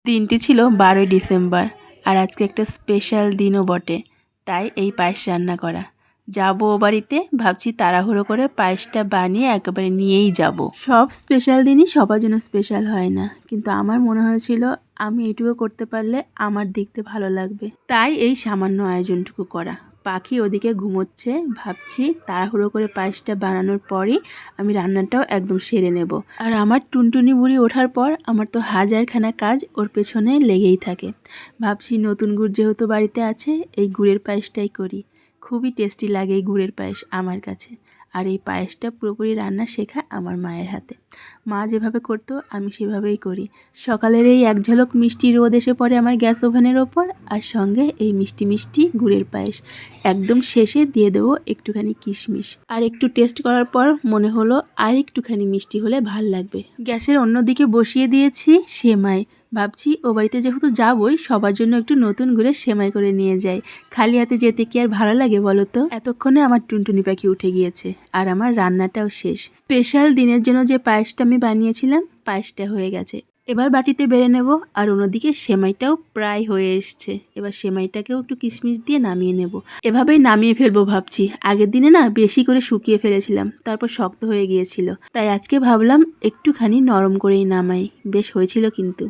দিনটি ছিল 12ই ডিসেম্বর আর আজকে একটা স্পেশাল দিনও বটে, তাই এই পায়েস রান্না করা। যাবো ও বাড়িতে, ভাবছি তাড়াহুড়ো করে পায়েসটা বানিয়ে একেবারে নিয়েই যাব। সব স্পেশাল দিনই সবার জন্য স্পেশাল হয় না, কিন্তু আমার মনে হয়েছিল আমি এইটুকু করতে পারলে আমার দেখতে ভালো লাগবে, তাই এই সামান্য আয়োজনটুকু করা। পাখি ওদিকে ঘুমোচ্ছে, ভাবছি তাড়াহুড়ো করে পায়েসটা বানানোর পরই আমি রান্নাটাও একদম সেরে নেব। আর আমার টুনটুনি বুড়ি ওঠার পর আমার তো হাজারখানা কাজ ওর পেছনে লেগেই থাকে। ভাবছি নতুন গুড় যেহেতু বাড়িতে আছে, এই গুড়ের পায়েসটাই করি। খুবই টেস্টি লাগে এই গুড়ের পায়েস আমার কাছে। আর এই পায়েসটা পুরোপুরি রান্না শেখা আমার মায়ের হাতে। মা যেভাবে করতো আমি সেভাবেই করি। সকালের এই এক ঝলক মিষ্টি রোদ এসে পড়ে আমার গ্যাস ওভেনের ওপর, আর সঙ্গে এই মিষ্টি মিষ্টি গুড়ের পায়েস। একদম শেষে দিয়ে দেবো একটুখানি কিশমিশ। আর একটু টেস্ট করার পর মনে হলো আর একটুখানি মিষ্টি হলে ভাল লাগবে। গ্যাসের অন্যদিকে বসিয়ে দিয়েছি সেমাই। ভাবছি ও বাড়িতে যেহেতু যাবই, সবার জন্য একটু নতুন গুড়ের সেমাই করে নিয়ে যাই। খালি হাতে যেতে কি আর ভালো লাগে বলো তো? এতক্ষণে আমার টুনটুনি পাখি উঠে গিয়েছে আর আমার রান্নাটাও শেষ। স্পেশাল দিনের জন্য যে পায়েসটা আমি বানিয়েছিলাম, পায়েসটা হয়ে গেছে। এবার বাটিতে বেড়ে নেব। আর অন্যদিকে সেমাইটাও প্রায় হয়ে এসছে। এবার সেমাইটাকেও একটু কিশমিশ দিয়ে নামিয়ে নেব। এভাবেই নামিয়ে ফেলবো ভাবছি। আগের দিনে না বেশি করে শুকিয়ে ফেলেছিলাম, তারপর শক্ত হয়ে গিয়েছিল, তাই আজকে ভাবলাম একটুখানি নরম করেই নামাই। বেশ হয়েছিল কিন্তু।